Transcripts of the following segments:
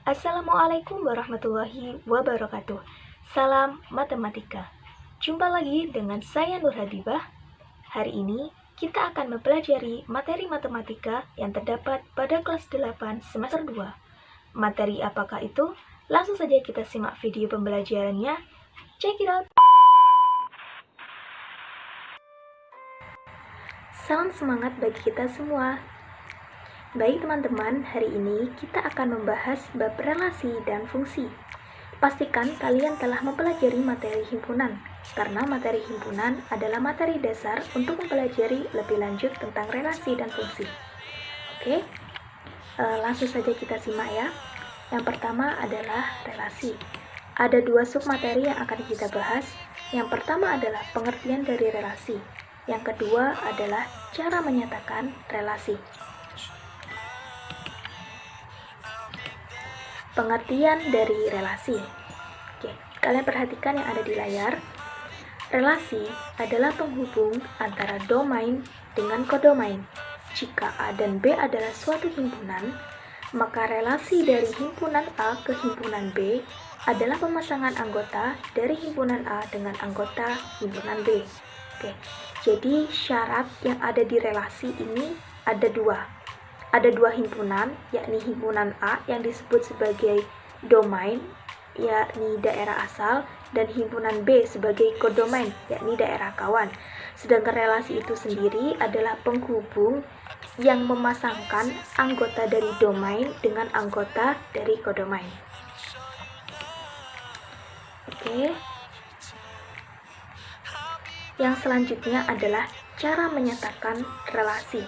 Assalamualaikum warahmatullahi wabarakatuh. Salam matematika. Jumpa lagi dengan saya Nur Habibah. Hari ini kita akan mempelajari materi matematika yang terdapat pada kelas 8 semester 2. Materi apakah itu? Langsung saja kita simak video pembelajarannya. Check it out. Salam semangat bagi kita semua. Baik teman-teman, hari ini kita akan membahas bab relasi dan fungsi. Pastikan kalian telah mempelajari materi himpunan, karena materi himpunan adalah materi dasar untuk mempelajari lebih lanjut tentang relasi dan fungsi. Oke, langsung saja kita simak ya. Yang pertama adalah relasi. Ada dua submateri yang akan kita bahas. Yang pertama adalah pengertian dari relasi. Yang kedua adalah cara menyatakan relasi. Pengertian dari relasi. Oke, kalian perhatikan yang ada di layar. Relasi adalah penghubung antara domain dengan kodomain. Jika A dan B adalah suatu himpunan, maka relasi dari himpunan A ke himpunan B adalah pemasangan anggota dari himpunan A dengan anggota himpunan B. Oke, jadi syarat yang ada di relasi ini ada dua. Ada dua himpunan, yakni himpunan A yang disebut sebagai domain, yakni daerah asal, dan himpunan B sebagai kodomain, yakni daerah kawan. Sedangkan relasi itu sendiri adalah penghubung yang memasangkan anggota dari domain dengan anggota dari kodomain. Oke. Yang selanjutnya adalah cara menyatakan relasi.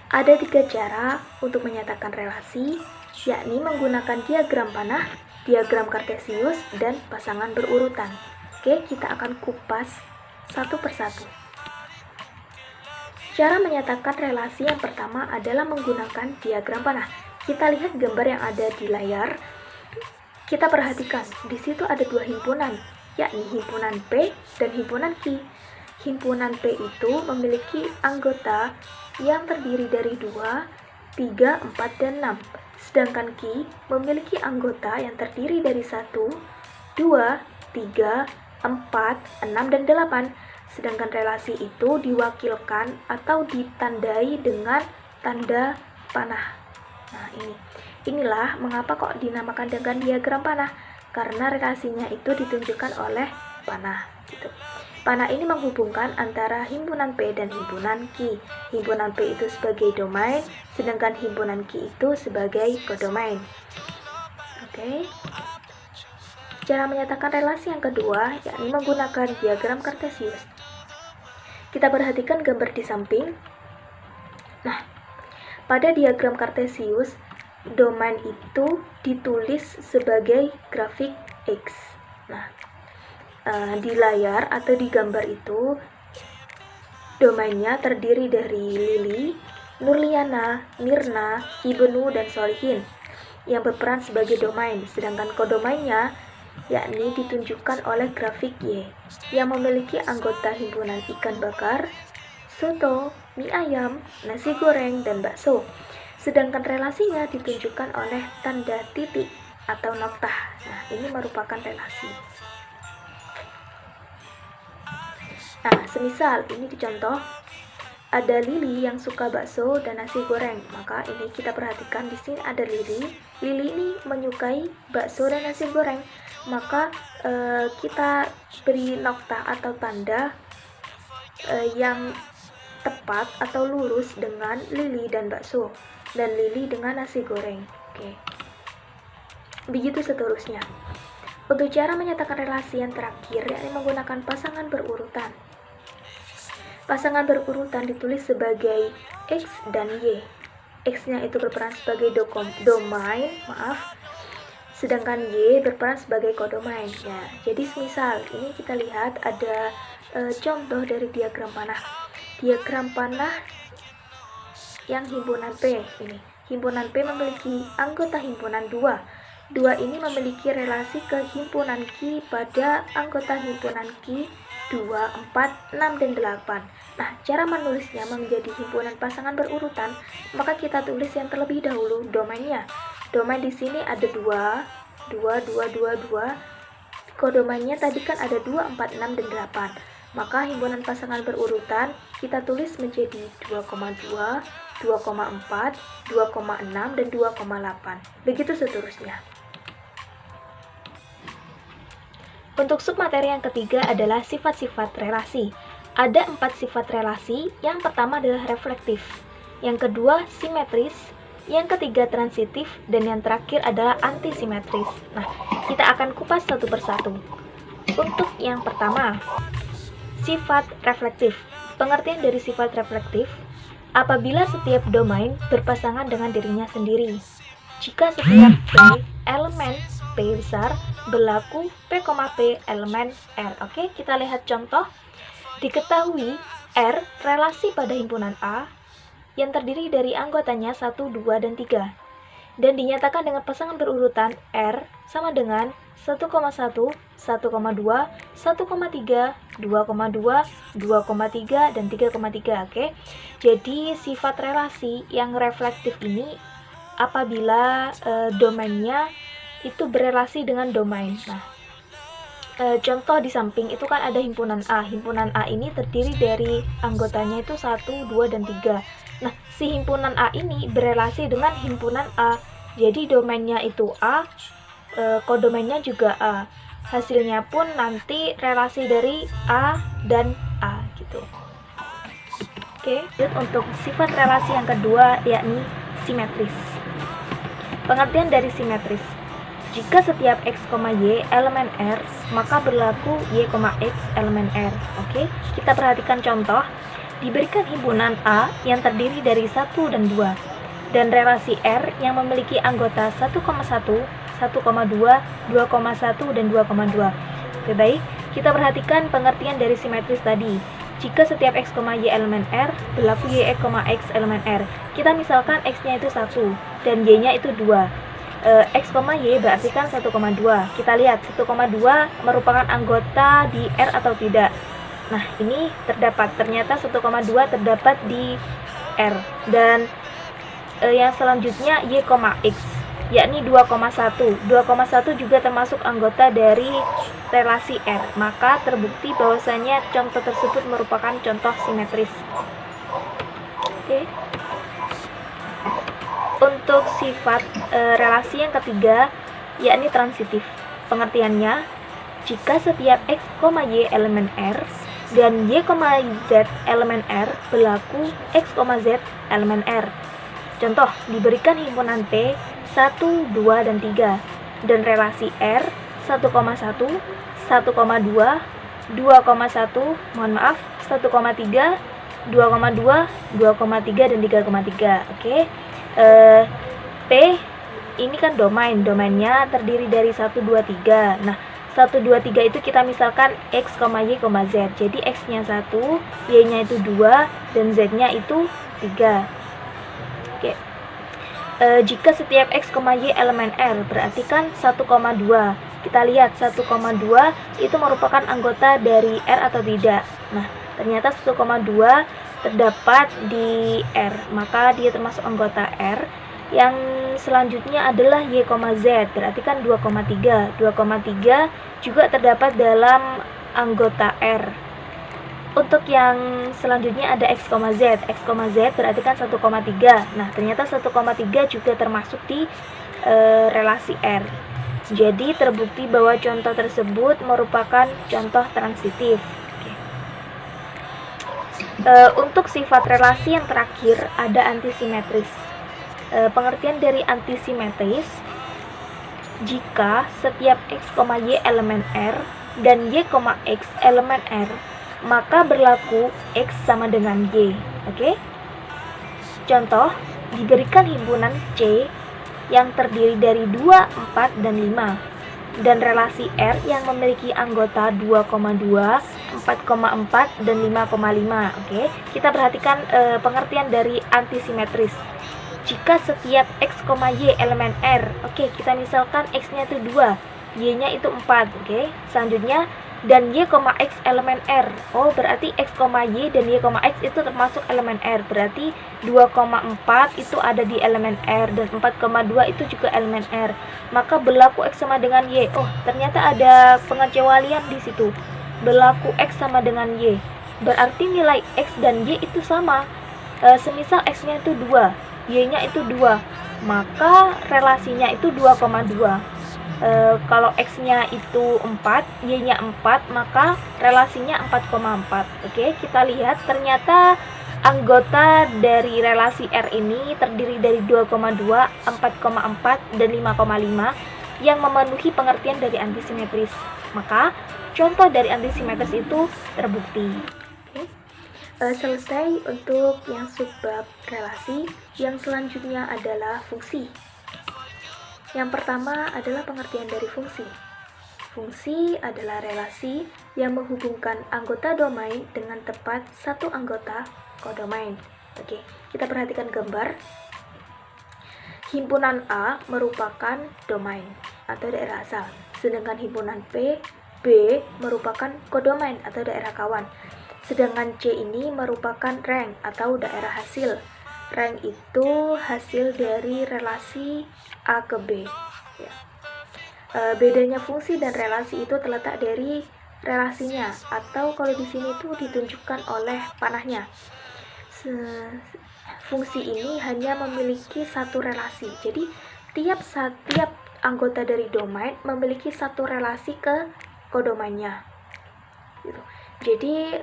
Ada tiga cara untuk menyatakan relasi, yakni menggunakan diagram panah, diagram kartesius, dan pasangan berurutan. Oke, kita akan kupas satu persatu. Cara menyatakan relasi yang pertama adalah menggunakan diagram panah. Kita lihat gambar yang ada di layar. Kita perhatikan, di situ ada dua himpunan, yakni himpunan P dan himpunan Q. Himpunan P itu memiliki anggota yang terdiri dari 2, 3, 4, dan 6. Sedangkan Q memiliki anggota yang terdiri dari 1, 2, 3, 4, 6, dan 8. Sedangkan relasi itu diwakilkan atau ditandai dengan tanda panah. Nah, inilah mengapa kok dinamakan dengan diagram panah, karena relasinya itu ditunjukkan oleh panah gitu. Panah ini menghubungkan antara himpunan P dan himpunan Q. Himpunan P itu sebagai domain, sedangkan himpunan Q itu sebagai kodomain. Oke. Cara menyatakan relasi yang kedua, yakni menggunakan diagram kartesius. Kita perhatikan gambar di samping. Nah, pada diagram kartesius, domain itu ditulis sebagai grafik X. Nah, di layar atau di gambar itu domainnya terdiri dari Lili, Nurliana, Mirna, Ibnu, dan Solihin yang berperan sebagai domain, sedangkan kodomainnya yakni ditunjukkan oleh grafik Y yang memiliki anggota himpunan ikan bakar, soto, mie ayam, nasi goreng, dan bakso, sedangkan relasinya ditunjukkan oleh tanda titik atau noktah. Nah, ini merupakan relasi. Nah, semisal ini dicontoh, ada Lili yang suka bakso dan nasi goreng. Maka ini kita perhatikan di sini ada Lili. Lili ini menyukai bakso dan nasi goreng. Maka kita beri noktah atau tanda yang tepat atau lurus dengan Lili dan bakso, dan Lili dengan nasi goreng. Oke. Begitu seterusnya. Untuk cara menyatakan relasi yang terakhir, yakni menggunakan pasangan berurutan. Pasangan berurutan ditulis sebagai X dan Y. X-nya itu berperan sebagai domain, sedangkan Y berperan sebagai kodomain. Ya, jadi semisal ini kita lihat ada contoh dari diagram panah. Diagram panah yang himpunan P ini. Himpunan P memiliki anggota himpunan 2. 2 ini memiliki relasi ke himpunan Q pada anggota himpunan Q 2, 4, 6, dan 8. Nah, cara menulisnya menjadi himpunan pasangan berurutan, maka kita tulis yang terlebih dahulu domainnya. Domain di sini ada 2, 2, 2, 2, 2. Kodomainnya tadi kan ada 2, 4, 6, dan 8. Maka himpunan pasangan berurutan kita tulis menjadi 2,2, 2,4, 2,6, dan 2,8. Begitu seterusnya. Untuk submateri yang ketiga adalah sifat-sifat relasi. Ada 4 sifat relasi. Yang pertama adalah reflektif, yang kedua simetris, yang ketiga transitif, dan yang terakhir adalah antisimetris. Nah, kita akan kupas satu persatu. Untuk yang pertama, sifat reflektif. Pengertian dari sifat reflektif, apabila setiap domain berpasangan dengan dirinya sendiri. Jika setiap P elemen P besar berlaku P, P elemen R. Oke, kita lihat contoh. Diketahui R relasi pada himpunan A yang terdiri dari anggotanya 1, 2, dan 3. Dan dinyatakan dengan pasangan berurutan R sama dengan 1,1, 1,2, 1,3, 2,2, 2,3, dan 3,3. Oke. Jadi sifat relasi yang reflektif ini apabila domainnya itu berelasi dengan domain. Nah, contoh di samping itu kan ada himpunan A. Himpunan A ini terdiri dari anggotanya itu 1, 2, dan 3. Nah, si himpunan A ini berelasi dengan himpunan A. Jadi domainnya itu A, kodomainnya juga A. Hasilnya pun nanti relasi dari A dan A gitu. Oke, untuk sifat relasi yang kedua yakni simetris. Pengertian dari simetris. Jika setiap x, y elemen R, maka berlaku y, x elemen R. Oke, kita perhatikan contoh. Diberikan himpunan A yang terdiri dari 1 dan 2, dan relasi R yang memiliki anggota 1,1, 1,2, 2,1, dan 2,2. Oke, baik. Kita perhatikan pengertian dari simetris tadi. Jika setiap x, y elemen R, berlaku y, x elemen R. Kita misalkan x-nya itu 1 dan y-nya itu 2. X, y berarti kan 1,2. Kita lihat 1,2 merupakan anggota di R atau tidak. Nah, ini ternyata 1,2 terdapat di R. Dan yang selanjutnya y, x, yakni 2,1. 2,1 juga termasuk anggota dari relasi R. Maka terbukti bahwasanya contoh tersebut merupakan contoh simetris. Oke. Untuk sifat relasi yang ketiga yakni transitif. Pengertiannya, jika setiap x, y elemen R dan y, z elemen R berlaku x, z elemen R. Contoh, diberikan himpunan P 1, 2, dan 3 dan relasi R 1,1, 1,2, 2,1, mohon maaf, 1,3, 2,2, 2,3, dan 3,3. Oke. P ini kan domainnya terdiri dari 1, 2, 3. Nah, 1, 2, 3 itu kita misalkan x, y, z. Jadi x-nya 1, y-nya itu 2, dan z-nya itu 3. Oke. Jika setiap x, y elemen R berarti kan 1,2. Kita lihat 1,2 itu merupakan anggota dari R atau tidak. Nah, ternyata 1,2 terdapat di R, maka dia termasuk anggota R. Yang selanjutnya adalah y, z, berarti kan 2,3. 2,3 juga terdapat dalam anggota R. Untuk yang selanjutnya ada x, z. X, z berarti kan 1,3. Nah, ternyata 1,3 juga termasuk di relasi R. Jadi terbukti bahwa contoh tersebut merupakan contoh transitif. Untuk sifat relasi yang terakhir ada antisimetris. Pengertian dari antisimetris, jika setiap x, y elemen R dan y, x elemen R, maka berlaku x sama dengan y. Oke? Contoh, diberikan himpunan C yang terdiri dari 2, 4, dan 5 dan relasi R yang memiliki anggota 2,2, 4,4, dan 5,5. Oke, kita perhatikan pengertian dari antisimetris. Jika setiap x, y elemen R, oke, kita misalkan x-nya itu 2, y-nya itu 4. Oke, selanjutnya dan Y, X elemen R. Oh, berarti X, Y dan Y, X itu termasuk elemen R. Berarti 2,4 itu ada di elemen R dan 4,2 itu juga elemen R. Maka berlaku X sama dengan Y. Oh, ternyata ada pengecualian di situ. Berlaku X sama dengan Y. Berarti nilai X dan Y itu sama. Semisal X-nya itu 2, Y-nya itu 2, maka relasinya itu 2,2. Kalau X-nya itu 4, Y-nya 4, maka relasinya 4,4. Oke, kita lihat ternyata anggota dari relasi R ini terdiri dari 2,2, 4,4, dan 5,5 yang memenuhi pengertian dari antisimetris. Maka, contoh dari antisimetris itu terbukti. Selesai untuk yang subbab relasi. Yang selanjutnya adalah fungsi. Yang pertama adalah pengertian dari fungsi. Fungsi adalah relasi yang menghubungkan anggota domain dengan tepat satu anggota kodomain. Oke, kita perhatikan gambar. Himpunan A merupakan domain atau daerah asal, sedangkan himpunan B merupakan kodomain atau daerah kawan. Sedangkan C ini merupakan rank atau daerah hasil. Rank itu hasil dari relasi A ke B. Ya. Bedanya fungsi dan relasi itu terletak dari relasinya, atau kalau di sini itu ditunjukkan oleh panahnya. Fungsi ini hanya memiliki satu relasi. Jadi tiap anggota dari domain memiliki satu relasi ke kodomainnya. Gitu. Jadi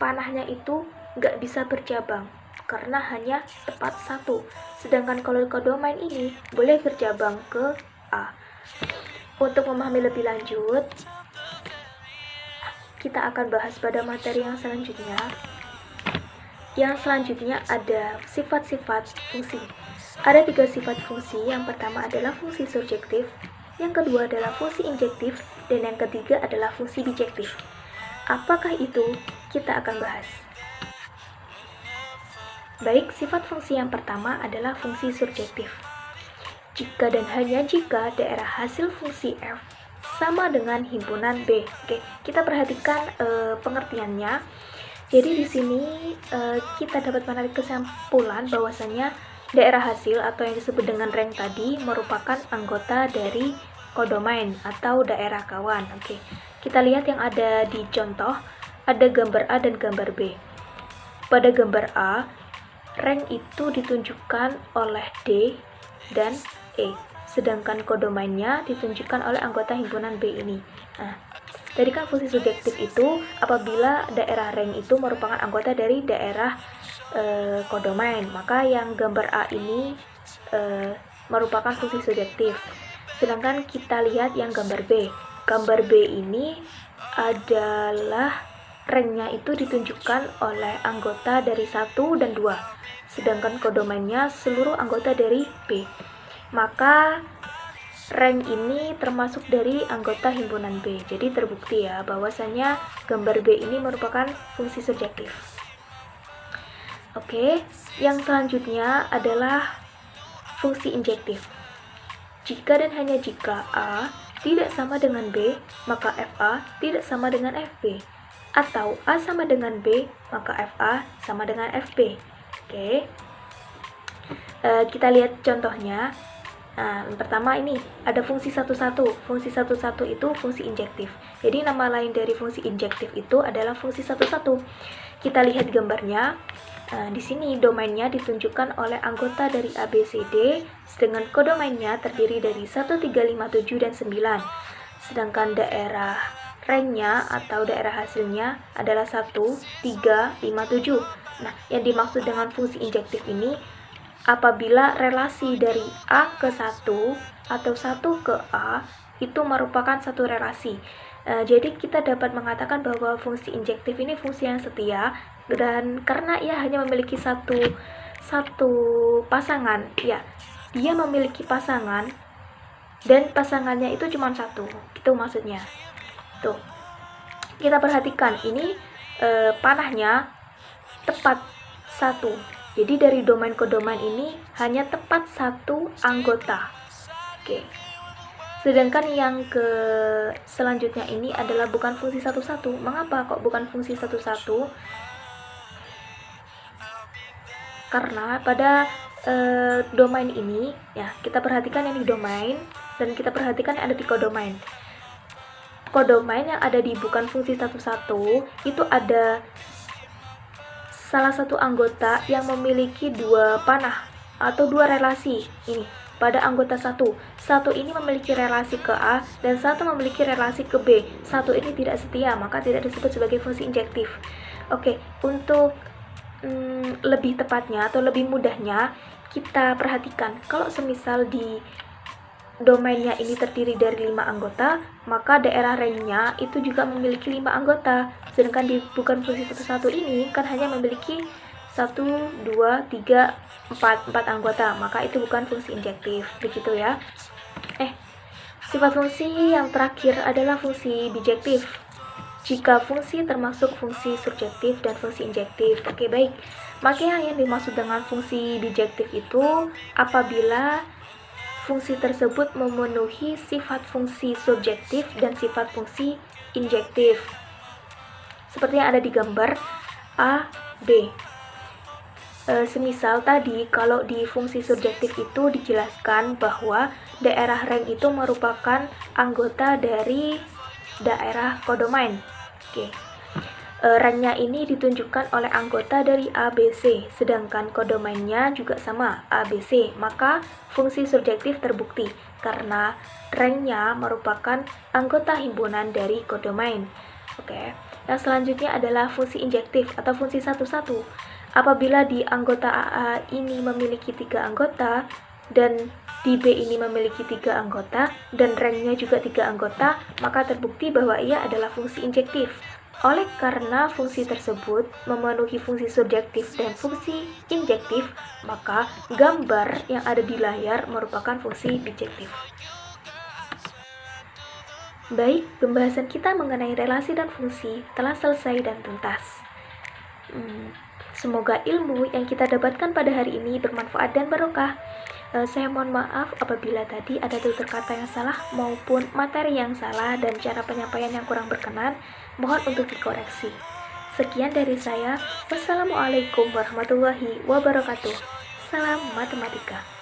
panahnya itu nggak bisa bercabang karena hanya tepat satu. Sedangkan kalau kodomain ini boleh bercabang ke A. Untuk memahami lebih lanjut, kita akan bahas pada materi yang selanjutnya. Yang selanjutnya ada sifat-sifat fungsi. Ada 3 sifat fungsi. Yang pertama adalah fungsi surjektif, yang kedua adalah fungsi injektif, dan yang ketiga adalah fungsi bijektif. Apakah itu? Kita akan bahas. Baik, sifat fungsi yang pertama adalah fungsi surjektif. Jika dan hanya jika daerah hasil fungsi f sama dengan himpunan B. Oke, kita perhatikan pengertiannya. Jadi di sini kita dapat menarik kesimpulan bahwasanya daerah hasil atau yang disebut dengan rank tadi merupakan anggota dari kodomain atau daerah kawan. Oke. Kita lihat yang ada di contoh, ada gambar A dan gambar B. Pada gambar A, rank itu ditunjukkan oleh D dan E, sedangkan kodomainnya ditunjukkan oleh anggota himpunan B ini. Nah, tadi kan fungsi subjektif itu apabila daerah rank itu merupakan anggota dari daerah kodomain, maka yang gambar A ini merupakan fungsi subjektif. Sedangkan kita lihat yang gambar B. Gambar B ini adalah ranknya itu ditunjukkan oleh anggota dari 1 dan 2, sedangkan kodomainnya seluruh anggota dari B. Maka rank ini termasuk dari anggota himpunan B. Jadi terbukti ya bahwasanya gambar B ini merupakan fungsi subjektif. Oke, yang selanjutnya adalah fungsi injektif. Jika dan hanya jika A tidak sama dengan B, maka FA tidak sama dengan FB. Atau A sama dengan B, maka FA sama dengan FB. Oke. Kita lihat contohnya. Nah, yang pertama ini ada fungsi 11. Fungsi 11 itu fungsi injektif. Jadi nama lain dari fungsi injektif itu adalah fungsi 11. Kita lihat gambarnya. Nah, di sini domainnya ditunjukkan oleh anggota dari ABCD, sedangkan kodomainnya terdiri dari 1, 3, 5, 7, dan 9. Sedangkan daerah ranknya atau daerah hasilnya adalah 1, 3, 5, 7. Nah, yang dimaksud dengan fungsi injektif ini apabila relasi dari A ke 1 atau 1 ke A itu merupakan satu relasi. Jadi kita dapat mengatakan bahwa fungsi injektif ini fungsi yang setia, dan karena ia hanya memiliki satu pasangan, ya, dia memiliki pasangan dan pasangannya itu cuma satu, itu maksudnya. Tuh, kita perhatikan ini panahnya tepat satu. Jadi dari domain ke domain ini hanya tepat satu anggota. Oke. Sedangkan yang ke selanjutnya ini adalah bukan fungsi satu-satu. Mengapa kok bukan fungsi satu-satu? Karena pada domain ini, ya kita perhatikan ini domain, dan kita perhatikan ada 3 domain. Kodomain yang ada di bukan fungsi satu-satu itu ada salah satu anggota yang memiliki 2 panah atau 2 relasi. Ini pada anggota satu ini memiliki relasi ke A dan satu memiliki relasi ke B. Satu ini tidak setia, maka tidak disebut sebagai fungsi injektif. Oke, untuk lebih tepatnya atau lebih mudahnya kita perhatikan, kalau semisal di domainnya ini terdiri dari 5 anggota, maka daerah range-nya itu juga memiliki 5 anggota. Sedangkan di bukan fungsi satu-satu ini kan hanya memiliki 1, 2, 3, 4 anggota, maka itu bukan fungsi injektif, begitu ya. Sifat fungsi yang terakhir adalah fungsi bijektif. Jika fungsi termasuk fungsi subjektif dan fungsi injektif. Oke, baik. Maka yang dimaksud dengan fungsi bijektif itu apabila fungsi tersebut memenuhi sifat fungsi subjektif dan sifat fungsi injektif. Seperti yang ada di gambar A, B. Semisal tadi, kalau di fungsi subjektif itu dijelaskan bahwa daerah range itu merupakan anggota dari daerah kodomain. Oke. Range-nya ini ditunjukkan oleh anggota dari ABC, sedangkan kodomainnya juga sama, ABC. Maka fungsi subjektif terbukti karena range-nya merupakan anggota himpunan dari kodomain. Oke. Yang selanjutnya adalah fungsi injektif atau fungsi satu-satu. Apabila di anggota AA ini memiliki 3 anggota dan di B ini memiliki 3 anggota dan range-nya juga 3 anggota, maka terbukti bahwa ia adalah fungsi injektif. Oleh karena fungsi tersebut memenuhi fungsi subjektif dan fungsi injektif, maka gambar yang ada di layar merupakan fungsi bijektif. Baik, pembahasan kita mengenai relasi dan fungsi telah selesai dan tuntas. Semoga ilmu yang kita dapatkan pada hari ini bermanfaat dan barokah. Saya mohon maaf apabila tadi ada tutur kata yang salah maupun materi yang salah dan cara penyampaian yang kurang berkenan. Mohon untuk dikoreksi. Sekian dari saya. Wassalamualaikum warahmatullahi wabarakatuh. Salam matematika.